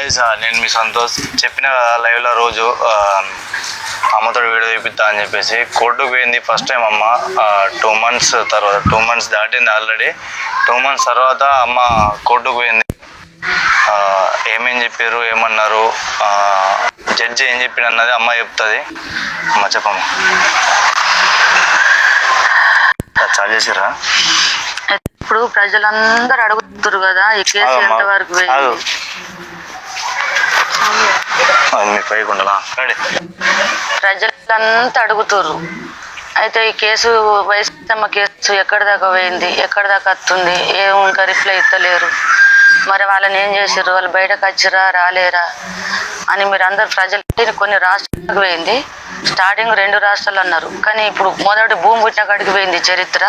Guys, నేను మీ సంతోష్ చెప్పిన లైవ్లో రోజు అమ్మతో వీడియో చూపిస్తా అని చెప్పేసి కోర్టుకు పోయింది ఫస్ట్ టైం అమ్మ. 2 months తర్వాత 2 months దాటింది ఆల్రెడీ. 2 months తర్వాత అమ్మ కోర్టుకు పోయింది. ఏమేం చెప్పారు, ఏమన్నారు, జడ్జి ఏం చెప్పిన అన్నది అమ్మ చెప్తుంది. అమ్మ చెప్పమ్మ. చాలు చేసిరా? ఇప్పుడు ప్రజలందరూ అడుగుతారు కదా ఈ కేసు ఎంత వరకు ప్రజలంతా అడుగుతారు. అయితే ఈ కేసు వైసమ్మ కేసు ఎక్కడి దాకా పోయింది, ఎక్కడి దాకా వస్తుంది, ఇంకా రిప్లై ఇస్తలేరు. మరి వాళ్ళని ఏం చేసారు, వాళ్ళు బయటకు వచ్చిరా రాలేరా అని మీరు అందరు ప్రజలు కొన్ని రాష్ట్రాలకు పోయింది. స్టార్టింగ్ 2 రాష్ట్రాలు అన్నారు, కానీ ఇప్పుడు మొదటి భూమి పుట్టిన కాడికి పోయింది చరిత్ర.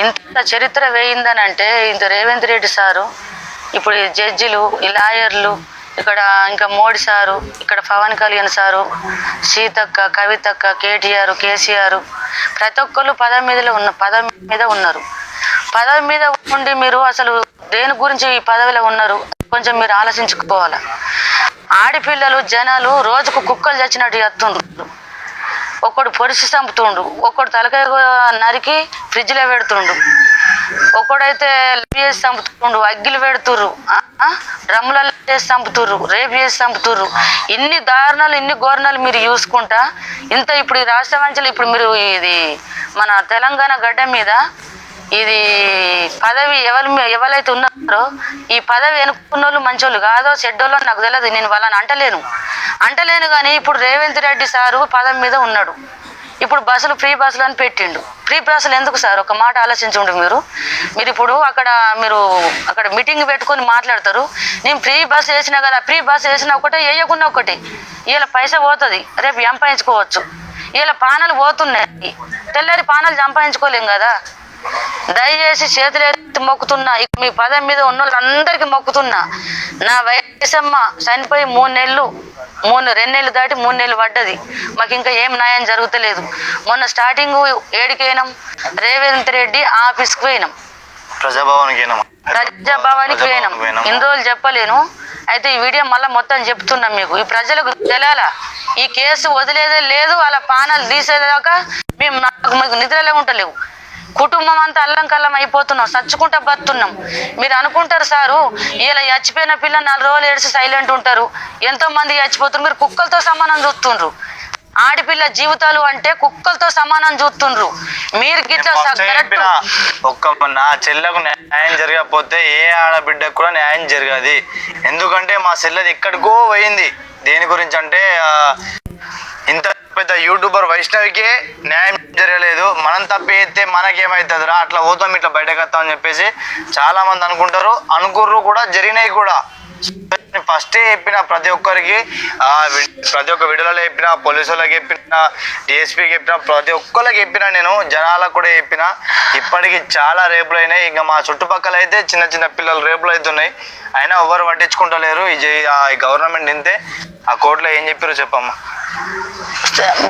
ఇంత చరిత్ర వేయిందని అంటే ఇంత రేవంత్ రెడ్డి సారు, ఇప్పుడు ఈ జడ్జిలు, ఈ లాయర్లు, ఇక్కడ ఇంకా మోడీ సారు, ఇక్కడ పవన్ కళ్యాణ్ సారు, సీతక్క, కవితక్క, కేటీఆర్, కేసీఆర్, ప్రతి ఒక్కళ్ళు పదవి మీద ఉన్నారు. పదవి మీద ఉండి మీరు అసలు దేని గురించి ఈ పదవిలో ఉన్నారు కొంచెం మీరు ఆలోచించుకోవాలి. ఆడపిల్లలు జనాలు రోజుకు కుక్కలు చచ్చినట్టు చేస్తుండ్రు. ఒక్కడు పొడిచి చంపుతుండు, ఒక్కడు తలకాయ నరికి ఫ్రిడ్జ్లో పెడుతుండు, ఒక్కడైతే వేసి చంపుతుండు, అగ్గిలు పెడుతుర్రు, డ్రమ్ములలో వేసి చంపుతుర్రు, రేపు వేసి చంపుతుర్రు. ఇన్ని దారుణాలు, ఇన్ని ఘోరణాలు మీరు చూసుకుంటా ఇంత ఇప్పుడు ఈ రాష్ట్ర వంచలు ఇప్పుడు మీరు ఇది మన తెలంగాణ గడ్డ మీద ఇది పదవి ఎవరైతే ఉన్నారో ఈ పదవి ఎన్నుకున్న వాళ్ళు మంచోళ్ళు కాదో చెడ్డోళ్ళు నాకు తెలియదు. నేను వాళ్ళని అంటలేను కానీ ఇప్పుడు రేవంత్ రెడ్డి సారు పదవి మీద ఉన్నాడు. ఇప్పుడు బస్సులు ఫ్రీ బస్సులు అని పెట్టిండు. ఫ్రీ బస్సులు ఎందుకు సార్? ఒక మాట ఆలోచించండి. మీరు ఇప్పుడు అక్కడ మీటింగ్ పెట్టుకొని మాట్లాడతారు. నేను ఫ్రీ బస్సు వేసినా కదా, ఫ్రీ బస్సు వేసినా ఒకటే, వేయకున్నా ఒకటి. ఇలా పైసా పోతుంది, రేపు సంపాదించుకోవచ్చు. ఇలా పానాలు పోతున్నాయి, తెల్లారి పానాలు సంపాదించుకోలేం కదా. దయచేసి చేతులు ఎత్తి మొక్కుతున్నా, మీ పదవి మీద ఉన్న వాళ్ళందరికీ మొక్కుతున్నా. నా వయసమ్మ చనిపోయి 2 నెలలు దాటి 3 నెలలు పడ్డది. మాకు ఇంకా ఏం న్యాయం జరుగుతలేదు. మొన్న స్టార్టింగ్ 7కి పోయినాం, రేవంత్ రెడ్డి ఆఫీస్కి పోయినాం, ప్రజాభవన్కి పోయినాం. ఇన్ని రోజులు చెప్పలేను. అయితే ఈ వీడియో మళ్ళీ మొత్తం చెప్తున్నాం మీకు. ఈ ప్రజలకు తెలాలా, ఈ కేసు వదిలేదే లేదు, వాళ్ళ పానాలు తీసేదాకా మీకు నిద్రలే ఉంటలేవు. కుటుంబం అంతా అల్లం కల్లం అయిపోతున్నాం, చచ్చుకుంటా బతున్నాం. మీరు అనుకుంటారు సారు ఇలా చచ్చిపోయిన పిల్ల 4 రోజులు ఏడిసి సైలెంట్ ఉంటారు, ఎంతో మంది చచ్చిపోతున్నారు. మీరు కుక్కలతో సమానం చూస్తుండ్రు. ఆడపిల్ల జీవితాలు అంటే కుక్కలతో సమానం చూస్తుండ్రు. మీరు గిట్లా నా చెల్లెకు న్యాయం జరగకపోతే ఏ ఆడబిడ్డకు కూడా న్యాయం జరగదు. ఎందుకంటే మా చెల్లెది ఎక్కడికో పోయింది. దేని గురించి అంటే ఇంత పెద్ద యూట్యూబర్ వైష్ణవికే న్యాయం జరగలేదు. మనం తప్పేస్తే మనకేమవుతుందిరా, అట్లా పోతాం ఇట్లా బయటకు వస్తాం అని చెప్పేసి చాలా మంది అనుకుర్రు కూడా, జరిగినాయి కూడా. ఫస్టే చెప్పిన ప్రతి ఒక్కరికి, ప్రతి ఒక్క వీడియోలో చెప్పిన, పోలీసు వాళ్ళకి చెప్పిన, డిఎస్పీకి చెప్పిన, ప్రతి ఒక్కరికి చెప్పిన, నేను జనాలకు కూడా చెప్పిన. ఇప్పటికీ చాలా రేపులు అయినాయి. ఇంకా మా చుట్టుపక్కల అయితే చిన్న చిన్న పిల్లలు రేపులు అవుతున్నాయి. అయినా ఎవరు పట్టించుకుంటలేరు. ఈ గవర్నమెంట్ ఇంతే. ఆ కోర్టులో ఏం చెప్పారో చెప్పమ్మా.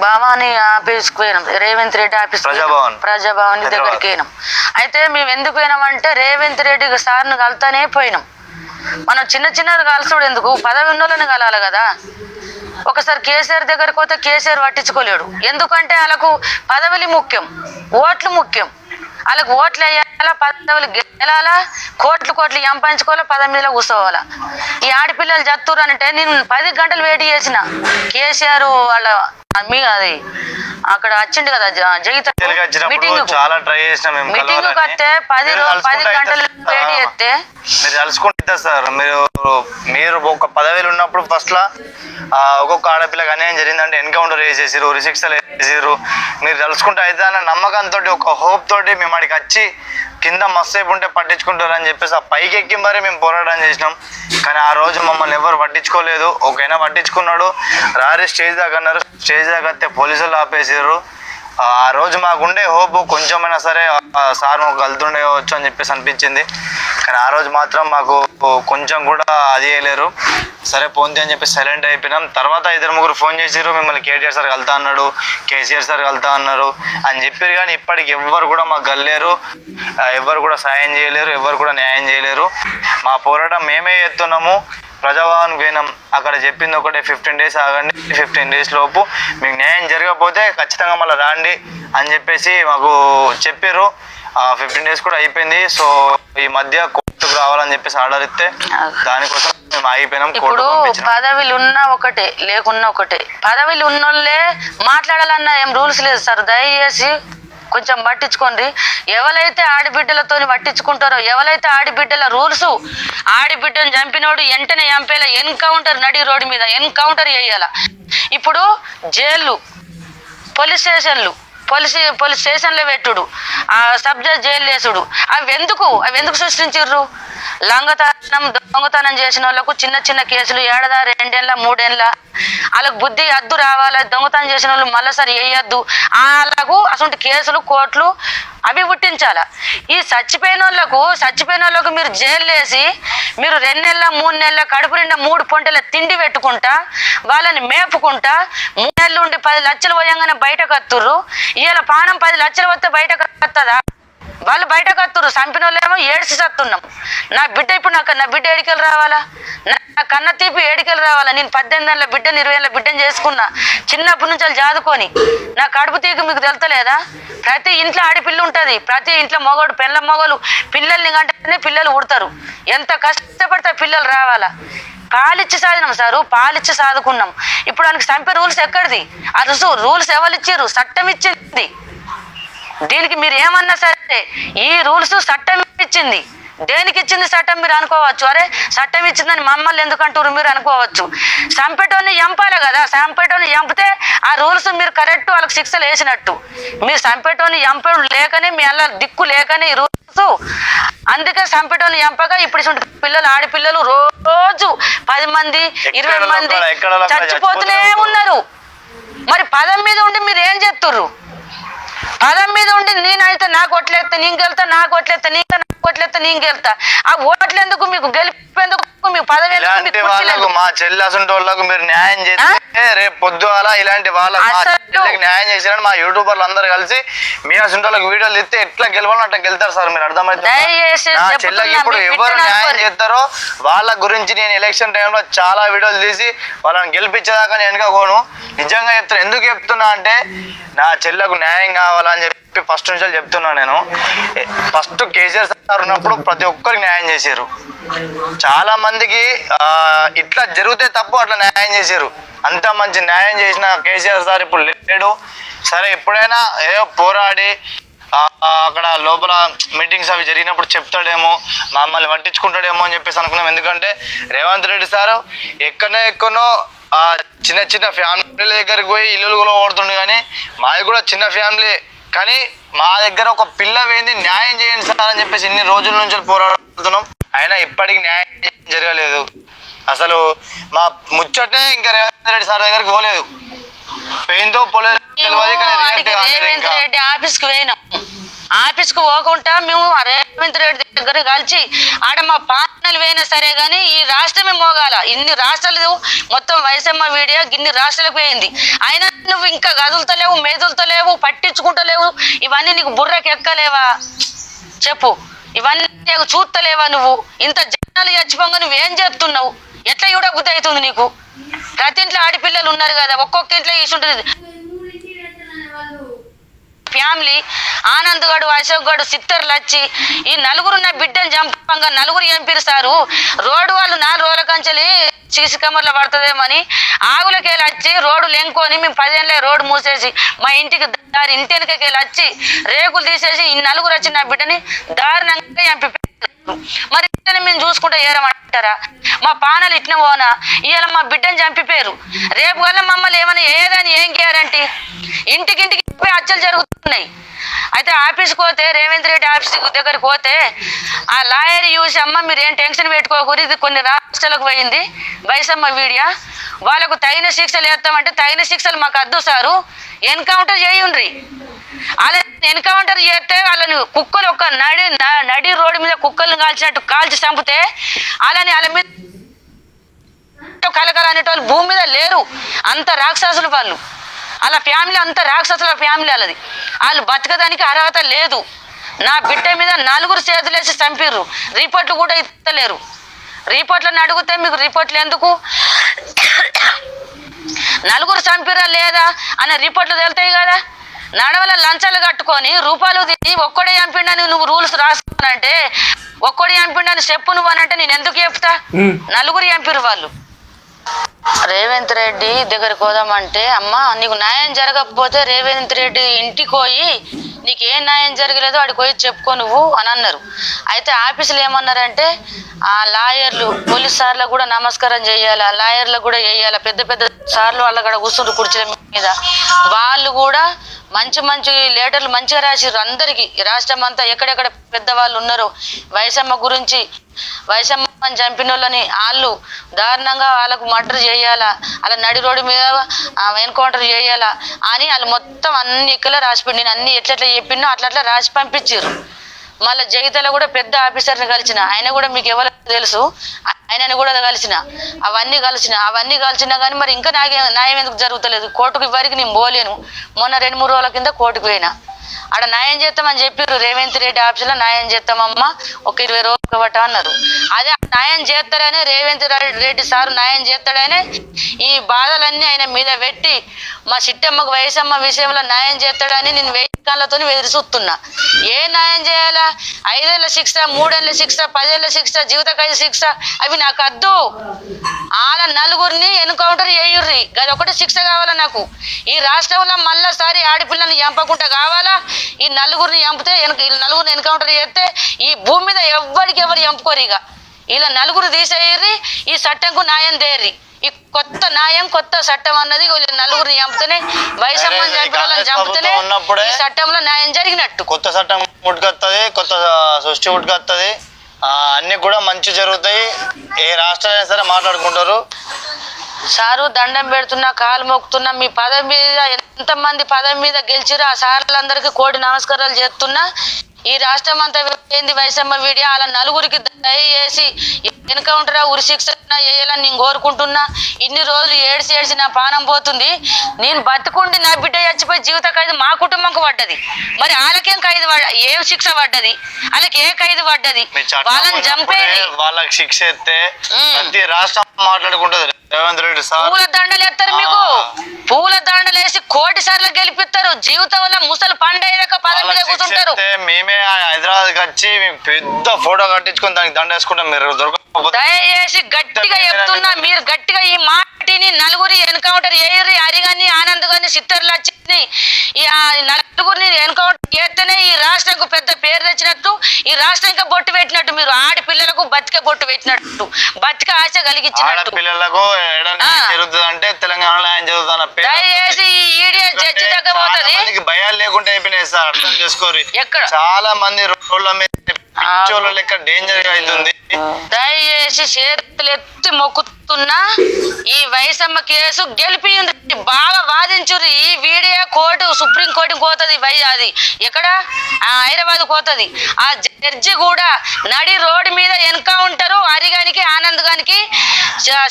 భవానీ ఆఫీస్కి పోయినాం, రేవంత్ రెడ్డి ఆఫీస్, ప్రజాభవన్ దగ్గరికి పోయినాం. అయితే మేము ఎందుకు పోయినామంటే రేవంత్ రెడ్డి సార్ను కలుతానే పోయినాం. మనం చిన్నది కలుసుడు ఎందుకు, పదవి ఉన్నోళ్ళని కలాలి కదా. ఒకసారి కేసీఆర్ దగ్గరికి పోతే కేసీఆర్ పట్టించుకోలేడు. ఎందుకంటే వాళ్ళకు పదవులు ముఖ్యం, ఓట్లు ముఖ్యం. వాళ్ళకి ఓట్లు వేయాలా, పదవులు గెలాలా, కోట్లు సంపాదించుకోవాలా, పదవి మీద కూర్చోవాలా. ఈ ఆడపిల్లలు చత్తురు అంటే నేను 10 గంటలు వెయిట్ చేసిన. కేసీఆర్ వాళ్ళ అది అక్కడ వచ్చిండు కదా జగిత మీటింగ్ కట్టే 10 గంటలు వెయిట్ చేస్తే మీరు తెలుసుకుంటా సార్. మీరు ఒక పదవిలో ఉన్నప్పుడు ఫస్ట్ లా ఒక్కొక్క ఆడపిల్లకి అన్యాయం జరిగిందంటే ఎన్కౌంటర్ వేసేసారు, ఉరిశిక్షలు వేసేసారు. మీరు తెలుసుకుంటే అయితే అన్న నమ్మకంతో, ఒక హోప్ తోటి మేము అడికి వచ్చి కింద మస్తేపు ఉంటే పట్టించుకుంటారు అని చెప్పేసి ఆ పైకి ఎక్కి మరి మేము పోరాటం చేసినాం. కానీ ఆ రోజు మమ్మల్ని ఎవరు పట్టించుకోలేదు. ఒకైనా పట్టించుకున్నాడు, రారి స్టేజ్ దాకా అన్నారు. స్టేజ్ దాకా వస్తే పోలీసులు ఆపేసారు. ఆ రోజు మాకుండే హోప్ కొంచెమైనా సరే సార్ మాకు కలుతుండేవచ్చు అని చెప్పేసి అనిపించింది. కానీ ఆ రోజు మాత్రం మాకు కొంచెం కూడా అది వేయలేరు. సరే పోంది అని చెప్పి సైలెంట్ అయిపోయినాం. తర్వాత 2-3 ఫోన్ చేసారు, మిమ్మల్ని కేటీఆర్ సార్ కలుతా అన్నాడు, కేసీఆర్ సార్ కలుతా అన్నారు అని చెప్పారు. కానీ ఇప్పటికి ఎవ్వరు కూడా మాకు గల్లేరు, ఎవరు కూడా సాయం చేయలేరు, ఎవరు కూడా న్యాయం చేయలేరు. మా పోరాటం మేమే చేస్తున్నాము. ప్రజాభవన్కి పోయినాం. అక్కడ చెప్పింది ఒకటే 15 days ఆగండి, 15 days లోపు మీకు న్యాయం జరగకపోతే ఖచ్చితంగా మళ్ళీ రాండి అని చెప్పేసి మాకు చెప్పారు. 15 days కూడా అయిపోయింది. సో ఈ మధ్య కోర్టుకు రావాలని చెప్పేసి ఆర్డర్ ఇస్తే దానికోసం మేము ఆగిపోయినాం. ఇప్పుడు పదవిలు ఉన్నా ఒకటే లేకున్నా ఒకటే. పదవిలు ఉన్నోళ్ళే మాట్లాడాలన్న ఏం రూల్స్ లేదు సార్. దయచేసి కొంచెం పట్టించుకోండి. ఎవరైతే ఆడిబిడ్డలతో పట్టించుకుంటారో, ఎవరైతే ఆడిబిడ్డల రూల్స్, ఆడిబిడ్డను చంపినోడు వెంటనే చంపేలా ఎన్కౌంటర్, నడి రోడ్డు మీద ఎన్కౌంటర్ చేయాల. ఇప్పుడు జైళ్ళు, పోలీస్ స్టేషన్లో పెట్టుడు, సబ్ జడ్జి జైలు వేసుడు, అవి ఎందుకు సృష్టించారు? దొంగతనం చేసిన వాళ్ళకు చిన్న చిన్న కేసులు 7 2 ఏళ్ళ 3 ఏళ్ళ వాళ్ళకు బుద్ధి అద్దు రావాలి. దొంగతనం చేసిన వాళ్ళు మళ్ళీసారి వేయద్దు. వాళ్ళకు అసలు కేసులు కోర్టులు అవి పుట్టించాల. ఈ చచ్చిపోయిన వాళ్ళకు మీరు జైలు వేసి మీరు 2 నెలల 3 నెలల కడుపు నిండా 3 పొంటల తిండి పెట్టుకుంటా వాళ్ళని మేపుకుంటా 3 నెలలు ఉండి 10 లక్షలు పోయంగానే బయటకు వస్తుర్రు. ఇవాళ పానం 10 లక్షలు వస్తే బయటకు వస్తుందా? వాళ్ళు బయటకు వస్తుర్రు. చంపిన వాళ్ళేమో ఏడ్చి చస్తున్నాం. నా బిడ్డ ఇప్పుడు నా బిడ్డ ఏడికెళ్ళి రావాలా? నా కన్న తీపి ఏడికెళ్ళి రావాలా? నేను 18 ఏళ్ళ బిడ్డని 20 ఏళ్ళ బిడ్డని చేసుకున్నా. చిన్నప్పటి నుంచి వాళ్ళు జాదుకొని నా కడుపు తీగ మీకు తెలుతలేదా? ప్రతి ఇంట్లో ఆడిపిల్ల ఉంటుంది. ప్రతి ఇంట్లో మొగోడు పెళ్ళ మొగలు పిల్లల్ని కంటేనే పిల్లలు ఉడతారు. ఎంత కష్టపడితే పిల్లలు రావాలా? పాలిచ్చి సాధినాం సారు, పాలిచ్చి సాదుకున్నాం. ఇప్పుడు దానికి చంపే రూల్స్ ఎక్కడిది? ఆ రూల్స్ ఎవరు ఇచ్చారు? చట్టం ఇచ్చింది. దీనికి మీరు ఏమన్నా సరే ఈ రూల్స్ చట్టం ఇచ్చింది. దేనికి ఇచ్చింది చట్టం మీరు అనుకోవచ్చు. అరే చట్టం ఇచ్చిందని మమ్మల్ని ఎందుకు అంటారు మీరు అనుకోవచ్చు. చంపేటోని చంపాలి కదా. చంపేటోని చంపితే ఆ రూల్స్ మీరు కరెక్ట్ వాళ్ళకి శిక్షలు వేసినట్టు. మీరు చంపేటోని చంపడం లేకనే మీ అల్ల దిక్కు లేకనే ఈ రూల్స్. అందుకే చంపేటోని చంపక ఇప్పుడు పిల్లలు ఆడపిల్లలు రోజు 10 మంది 20 మంది చచ్చిపోతూనే ఉన్నారు. మరి పదం మీద ఉండి మీరు ఏం చెప్తుర్రు? పదం మీద ఉండి నేనైతే నాకు ఓట్లేస్తా నీకెళ్తా, నాకు ఓట్లేస్తా నీకు, నాకు ఓట్లేస్తా నీకెళ్తా. ఆ ఓట్లెందుకు మీకు? గెలిపేందుకు మీకు? పదవి మా చెల్లి అసంటి వాళ్ళకు మీరు న్యాయం చేస్తే రేపు పొద్దుగాల ఇలాంటి వాళ్ళకి న్యాయం చేసిరని మా యూట్యూబర్లు అందరు కలిసి మీ అసంటి వాళ్ళకి వీడియోలు ఇస్తే ఎట్లా గెలవాలని అట్లా గెలుతారు సార్. మీరు అర్థమైతే నా చెల్లెకి ఇప్పుడు ఎవరు న్యాయం చేస్తారో వాళ్ళ గురించి నేను ఎలక్షన్ టైంలో చాలా వీడియోలు తీసి వాళ్ళని గెలిపించేదాకా నేను వెనుకపోను. నిజంగా చెప్తున్నా. ఎందుకు చెప్తున్నా అంటే నా చెల్లకు న్యాయం కావాలని చెప్పి ఫస్ట్ నుంచి చెప్తున్నా. నేను ఫస్ట్ కేసీఆర్ సార్ ఉన్నప్పుడు ప్రతి ఒక్కరికి న్యాయం చేశారు. చాలా మందికి ఇట్లా జరిగితే తప్పు అట్లా న్యాయం చేశారు. అంత మంచి న్యాయం చేసిన కేసీఆర్ సార్ ఇప్పుడు లేడు. సరే ఎప్పుడైనా ఏదో పోరాడి అక్కడ లోపల మీటింగ్స్ అవి జరిగినప్పుడు చెప్తాడేమో, మమ్మల్ని పట్టించుకుంటాడేమో అని చెప్పేసి అనుకున్నాం. ఎందుకంటే రేవంత్ రెడ్డి సారు ఎక్కడో చిన్న చిన్న ఫ్యామిలీల దగ్గరికి పోయి ఇల్లులు కూడా ఓడుతుండు. కానీ మాది కూడా చిన్న ఫ్యామిలీ. కానీ మా దగ్గర ఒక పిల్ల వేయింది న్యాయం చేయండి సార్ అని చెప్పేసి ఇన్ని రోజుల నుంచి పోరాడుతున్నాం. అయినా ఇప్పటికి న్యాయం జరగలేదు. అసలు మా ముచ్చటే ఇంకా రేవంత్ రెడ్డి సార్ దగ్గరికి పోలేదు. పెయింతో పోలేదు. రేవంత్ రెడ్డి ఆఫీస్కి పోయినాం. ఆఫీస్కి పోకుండా మేము రేవంత్ రెడ్డి దగ్గర కలిసి ఆడ మా పానలు పోయినా సరే కానీ ఈ రాష్ట్రమే మోగాల. ఇన్ని రాష్ట్రాలు మొత్తం వైసమ్మ వీడియో ఇన్ని రాష్ట్రాలకు పోయింది. అయినా నువ్వు ఇంకా కదులుతలేవు, మెదులుతలేవు, పట్టించుకుంటలేవు. ఇవన్నీ నీకు బుర్రకి ఎక్కలేవా చెప్పు? ఇవన్నీ నీకు చూస్తలేవా? నువ్వు ఇంత జనాలు చచ్చిపోగా నువ్వేం చెప్తున్నావు? ఎట్లా కూడా బుద్ధి అవుతుంది నీకు? ప్రతి ఇంట్లో ఆడపిల్లలు ఉన్నారు కదా. ఒక్కొక్క ఇంట్లో ఈసుంటుంది ఫ్యామిలీ. ఆనంద్ గడు, అశోక్ గడు, సిత్తర్లు వచ్చి ఈ నలుగురు నా బిడ్డను చంపంగా నలుగురు ఎంపీలు సారు రోడ్డు వాళ్ళు 4 రోజుల కంచెలి సీసీ కెమెరాలో పడుతుందేమని ఆగులకెళ్ళి వచ్చి రోడ్డు లెంకొని మేము 10 ఏళ్ళ రోడ్డు మూసేసి మా ఇంటికి దారి ఇంటి వెనకకెళ్ళి వచ్చి రేకులు తీసేసి ఈ నలుగురు వచ్చి నా బిడ్డని దారుణంగా ఎంపీ. మరి మేము చూసుకుంటే ఏరమంటారా? మా పానలు ఇట్న పోనా? ఇవాళ మా బిడ్డని చంపిపోయారు. రేపు వల్ల మమ్మల్ని ఏమైనా ఏదని ఏం గ్యారంటీ? ఇంటికింటికి హత్యలు జరుగుతున్నాయి. అయితే ఆఫీస్కి పోతే రేవంత్ రెడ్డి ఆఫీస్ దగ్గరికి పోతే ఆ లాయర్ చూసి అమ్మ మీరు ఏం టెన్షన్ పెట్టుకోకూడదు, ఇది కొన్ని రాష్ట్రాలకు పోయింది వైసమ్మ వీడియో, వాళ్ళకు తగిన శిక్షలు వేస్తామంటే తగిన శిక్షలు మాకు వద్దు సారు, ఎన్కౌంటర్ చేయండి. అలా ఎన్కౌంటర్ చేస్తే వాళ్ళని కుక్కలు ఒక నడి రోడ్డు మీద కుక్కలను కాల్చినట్టు కాల్చి చంపితే అలాని వాళ్ళ మీద కలకల అనేటోళ్ళు భూమి మీద లేరు. అంత రాక్షసులు వాళ్ళు. అలా ఫ్యామిలీ అంత రాక్షసుల ఫ్యామిలీ వాళ్ళది. వాళ్ళు బతకడానికి అర్హత లేదు. నా బిడ్డ మీద 4 చేతులేసి చంపిర్రు. రిపోర్ట్లు కూడా ఇస్తలేరు. రిపోర్ట్లను అడిగితే మీకు రిపోర్ట్లు ఎందుకు? నలుగురు చంపిరా లేదా అనే రిపోర్ట్లు తెలుతాయి కదా. నడవల లంచాలు కట్టుకొని రూపాయలు తిని ఒక్కడే చంపిండని నువ్వు రూల్స్ రాసుకోనంటే, ఒక్కడే చంపిండని చెప్పు నువ్వు అనంటే నేను ఎందుకు చెప్తా? నలుగురు చంపిరు వాళ్ళు. రేవంత్ రెడ్డి దగ్గరికి పోదామంటే, అమ్మ నీకు న్యాయం జరగకపోతే రేవంత్ రెడ్డి ఇంటికి పోయి నీకు ఏం న్యాయం జరగలేదో అడికి పోయి చెప్పుకో నువ్వు అని అన్నారు. అయితే ఆఫీసులు ఏమన్నారంటే, ఆ లాయర్లు పోలీస్ సార్లకు కూడా నమస్కారం చేయాలి, లాయర్లకు కూడా వేయాలి, పెద్ద పెద్ద సార్లు వాళ్ళ కూడా కూర్చుంటారు కుర్చీల మీద, వాళ్ళు కూడా మంచి మంచి లెటర్లు మంచిగా రాసిర్రు అందరికి. రాష్ట్రం అంతా ఎక్కడెక్కడ పెద్దవాళ్ళు ఉన్నారో వైసమ్మ గురించి, వైసమ్మని చంపిన వాళ్ళని వాళ్ళు దారుణంగా వాళ్ళకు మర్డర్ చేయాలా, అలా నడి రోడ్డు మీద ఎన్కౌంటర్ చేయాలా అని వాళ్ళు మొత్తం అన్ని ఇక్కడ రాసిపోయి, నేను అన్ని ఎట్లెట్లా చెప్పినో అట్లా రాసి పంపించారు. మళ్ళీ జగితలో కూడా పెద్ద ఆఫీసర్ని కలిసిన, ఆయన కూడా మీకు ఎవరు తెలుసు, ఆయనని కూడా అవన్నీ కలిసినా కానీ మరి ఇంకా న్యాయం ఎందుకు జరుగుతలేదు? కోర్టుకు ఇవ్వరికి నేను పోలేను. మొన్న 2-3 రోజుల కింద కోర్టుకు పోయినా, ఆడ న్యాయం చేస్తామని చెప్పారు. రేవంత్ రెడ్డి ఆఫీసులో న్యాయం చేస్తామమ్మా, ఒక 20 రోజులు పట్ట అన్నారు. అదే న్యాయం చేస్తాడనే రేవంత్ రెడ్డి సారు న్యాయం చేస్తాడనే ఈ బాధలన్నీ ఆయన మీద పెట్టి మా చిట్టమ్మకు వయసమ్మ విషయంలో న్యాయం చేస్తాడని నేను వేదికలతో ఎదురు చూస్తున్నా. ఏ న్యాయం చేయాలా? 5 ఏళ్ల శిక్ష, 3 ఏళ్ల శిక్ష, 10 ఏళ్ల శిక్ష, జీవిత ఖైదు శిక్ష, అవి నాకు వద్దు. వాళ్ళ నలుగురిని ఎన్కౌంటర్ చేయుర్రి, అది ఒకటి శిక్ష కావాలా నాకు. ఈ రాష్ట్రంలో మళ్ళీసారి ఆడపిల్లని చంపకుండా కావాలా? ఈ నలుగురిని చంపితే నలుగురిని ఎన్కౌంటర్ చేస్తే ఈ భూమి మీద ఎవరికి ఎవరు చంపుకోరు. ఇక ఇలా నలుగురు తీసేయర్రి, ఈ చట్టంకు న్యాయం తేర్రి. ఈ కొత్త న్యాయం, కొత్త చట్టం అన్నది నలుగురిని చంపుతూనే, వయసమ్మని చంపిన వాళ్ళని చంపుతూనే ఈ చట్టంలో న్యాయం జరిగినట్టు. కొత్త చట్టం ఉట్టుకొస్తుంది, కొత్త సృష్టి ఉట్టుకొస్తుంది, అన్ని కూడా మంచి జరుగుతాయి. ఏ రాష్ట్రాలైనా సరే మాట్లాడుకుంటారు. సారు దండం పెడుతున్నా, కాలు మొక్కుతున్నా, మీ పదవి మీద ఎంతమంది పదవి మీద గెలిచిరో ఆ సార్లందరికీ కోటి నమస్కారాలు చేస్తున్నా. ఈ రాష్ట్రం అంతా ఏంది వైసమ్మ వీడియో, అలా నలుగురికి దయచేసి ఎన్కౌంటర్ ఉరిశిక్ష వేయాలని నేను కోరుకుంటున్నా. ఇన్ని రోజులు ఏడ్చి నా పానం పోతుంది. నేను బతుకుండి నా బిడ్డ చచ్చిపోయి జీవిత ఖైదు మా కుటుంబంకు పడ్డది, మరి వాళ్ళకేం ఖైదు ఏం శిక్ష పడ్డది? వాళ్ళకి ఏ ఖైదు పడ్డది? వాళ్ళని చంపేది, వాళ్ళకి శిక్ష ఎత్తే ప్రతి రాష్ట్రం మాట్లాడుకుంటది. రేవంత్ రెడ్డి సార్ పూల దండలు ఎత్తారు, మీకు పూల దండలు వేసి 1 కోటి సార్లు గెలిపిస్తారు. జీవితంలో ముసలు పండేదాకా పదవి మీద కూర్చుంటారు. మేమే హైదరాబాద్ వచ్చి పెద్ద ఫోటో కట్టించుకొని దానికి దండ వేసుకుంటాం. మీరు దయచేసి గట్టిగా చెప్తున్నా, మీరు గట్టిగా ఈ మాటిని నలుగురి ఎన్కౌంటర్ చేయర్రి. హరిగాని, ఆనంద్ గాని, సిత్తర్లు వచ్చి ఈ నలుగురిని ఎన్కౌంటర్ చేస్తేనే ఈ రాష్ట్రంకు పెద్ద పేరు తెచ్చినట్టు, ఈ రాష్ట్రం ఇంకా బొట్టు పెట్టినట్టు, మీరు ఆడపిల్లలకు బతికే బొట్టు పెట్టినట్టు, బతిక ఆశ కలిగించినట్టు. పిల్లలకు జరుగుతుందంటే తెలంగాణలో ఆయన చదువుతున్న దయచేసి ఈ ఈడియో జడ్జి దగ్గర పోతుంది. భయాలు లేకుండా అయిపోయినాయి సార్, అర్థం చేసుకోరు. ఎక్కడ చాలా మంది రోడ్ల మీద లెక్క డేంజర్ గా అవుతుంది. దయచేసి చేతులు ఎత్తి మొక్కుతున్నా, ఈ వైసమ్మ కేసు గెలిపింది, బాగా వాదించుర్రి. ఈ వీడియో కోర్టు సుప్రీం కోర్టుకి పోతుంది, అది ఎక్కడ హైదరాబాద్ పోతుంది. ఆ జడ్జి కూడా నడి రోడ్డు మీద ఎన్కౌంటర్ హరిగానికి, ఆనంద్ గానికి,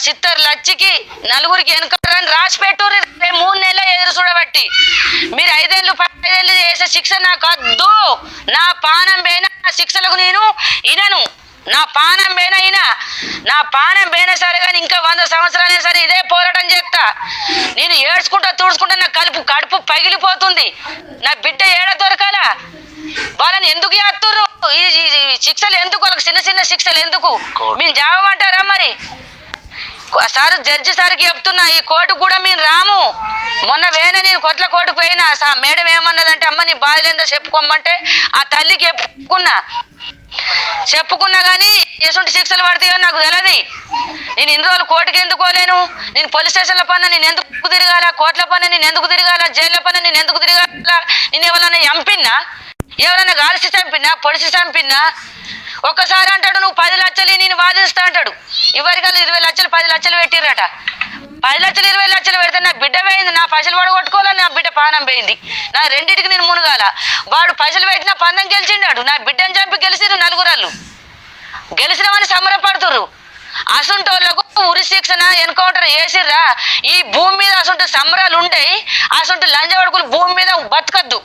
సిత్తర్ లచ్చికి నలుగురికి ఎన్కౌంటర్ అని రాసి పెట్టుర్రి. 3 నెలల ఎదురు చూడబట్టి మీరు 5 ఏళ్ళు 10 ఏళ్ళు చేసే శిక్ష నాకు వద్దు. నా పానం పోయినా శిక్షలకు నేను ఇనను, నా పానం పోయినా సరే కానీ ఇంకా 100 సంవత్సరాలైనా సరే ఇదే పోరాటం చేస్తా. నేను ఏడ్చుకుంటా తుడుచుకుంటా, నా కడుపు పగిలిపోతుంది. నా బిడ్డ ఏడ దొరకాల? వాళ్ళని ఎందుకు చేస్తుర్రు? ఈ శిక్షలు ఎందుకు? వాళ్ళకి చిన్న శిక్షలు ఎందుకు? మేము జావమంటారా? మరి సార్ జడ్జి సార్కి చెప్తున్నా, ఈ కోర్టు కూడా మేము రాము. మొన్న వేనా నేను కొట్ల కోర్టుకు పోయినా, మేడం ఏమన్నదంటే, అమ్మ నీ బాధలేందో చెప్పుకోమంటే ఆ తల్లికి చెప్పుకున్నా కానీ ఎటువంటి శిక్షలు పడతాయో నాకు తెలియదు. నేను ఇన్ని రోజులు కోర్టుకి ఎందుకు పోలేను? నేను పోలీస్ స్టేషన్ల పైన నేను ఎందుకు తిరగాల? కోర్టుల పైన నేను ఎందుకు తిరగాల? జైళ్ళ పైన నేను ఎందుకు తిరగాల? నేను ఎవరైనా చంపినా, ఎవరైనా కాల్చి చంపినా, పొడిచి చంపినా? ఒక్కసారి అంటాడు నువ్వు 10 లక్షలు నేను వాదిస్తా అంటాడు. ఎవరికల్లా 20 లక్షలు 10 లక్షలు పెట్టిరట. 10 లక్షలు 20 లక్షలు పెడితే నా బిడ్డ పోయింది, నా పైసలు పడగొట్టుకోవాలి, నా బిడ్డ పానం పోయింది, నా రెండింటికి నేను మునగాల. వాడు పైసలు పెట్టిన పందెం గెలిచిండాడు, నా బిడ్డను చంపి గెలిచిరు. నలుగురాళ్ళు గెలిచినామని సంబరపడుతుర్రు. అసంటోళ్లకు ఉరి శిక్షణ ఎన్కౌంటర్ చేసిర్రా? ఈ భూమి మీద అసంటు సంబరాలు ఉంటాయి, అసంటు లంజవడుకులు భూమి మీద బతకద్దు.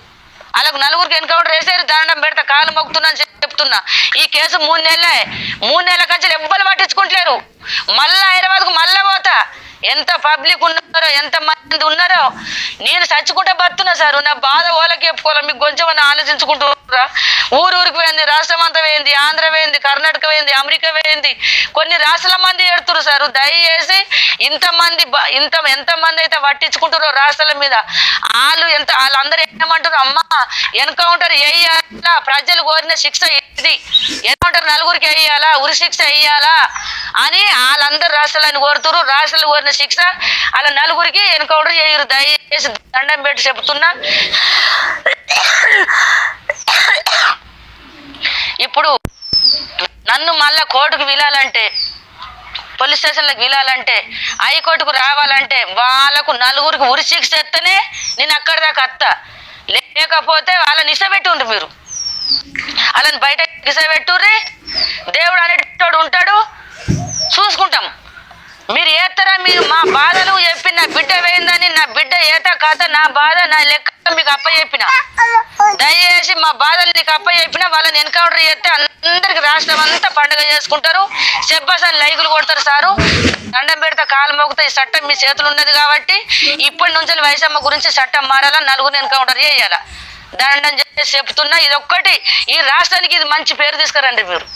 వాళ్ళకు నలుగురికి ఎన్కౌంటర్ వేసేరు. దండం పెడతా, కాలు మొక్కుతున్నాను. చెప్తున్నా. ఈ కేసు 3 నెలలే. 3 నెలల కంచెలు ఎవ్వరు పట్టించుకుంటలేరు. మళ్ళా హైదరాబాద్కు మళ్ళా పోతా. ఎంత పబ్లిక్ ఉన్నారో, ఎంత మంది ఉన్నారో. నేను చచ్చుకుంటా బతున్నా సార్. నా బాధ ఓలకి చెప్పుకోవాలి. మీకు కొంచెం ఆలోచించుకుంటున్నారా? ఊరికి పోయింది, రాష్ట్రం అంతా పోయింది, ఆంధ్ర పోయింది, కర్ణాటక పోయింది, అమెరికా పోయింది, కొన్ని రాష్ట్రాల మంది ఏడుతున్నారు సార్. దయచేసి ఎంతమంది అయితే పట్టించుకుంటారో రాష్ట్రాల మీద, వాళ్ళందరూ ఏమంటారు, అమ్మా ఎన్కౌంటర్ వేయాలా, ప్రజలు కోరిన శిక్ష ఇది, ఎన్కౌంటర్ నలుగురికి వేయాలా, ఉరి శిక్ష వేయాలా అని వాళ్ళందరూ రాష్ట్రాలను కోరుతున్నారు. రాష్ట్రాలు కోరిన శిక్ష అలా నలుగురికి ఎన్కౌంటర్ చేయరు. దయచేసి దండం పెట్టి చెప్తున్నా. ఇప్పుడు నన్ను మళ్ళా కోర్టుకు వెళ్ళాలంటే, పోలీస్ స్టేషన్లకు వెళ్ళాలంటే, హైకోర్టుకు రావాలంటే వాళ్ళకు నలుగురికి ఉరి శిక్ష ఎత్తనే నేను అక్కడి దాకా అత్త. లేకపోతే వాళ్ళని ఇసబెట్టుండ్రు, మీరు వాళ్ళని బయట ఇసబెట్టుర్రి. దేవుడు అనేటోడు ఉంటాడు, చూసుకుంటాం. మీరు ఏత్తరా? మీరు మా బాధలు చెప్పి నా బిడ్డ వేయిందని, నా బిడ్డ ఏత కథ, నా బాధ నా లెక్క మీకు అప్పచెప్పిన. దయచేసి మా బాధలు నీకు అప్పచెప్పిన. వాళ్ళని ఎన్కౌంటర్ చేస్తే అందరికి రాష్ట్రం అంతా పండుగ చేసుకుంటారు. చెప్పసని లైకులు కొడతారు సారు. దండం పెడితే కాలు మోగుతా. ఈ చట్టం మీ చేతులు ఉన్నది కాబట్టి ఇప్పటి నుంచి వైసమ్మ గురించి చట్టం మారాలా, నలుగురిని ఎన్కౌంటర్ చేయాలా. దండం చేసి చెప్తున్నా. ఇది ఒక్కటి ఈ రాష్ట్రానికి ఇది మంచి పేరు తీసుకురండి మీరు.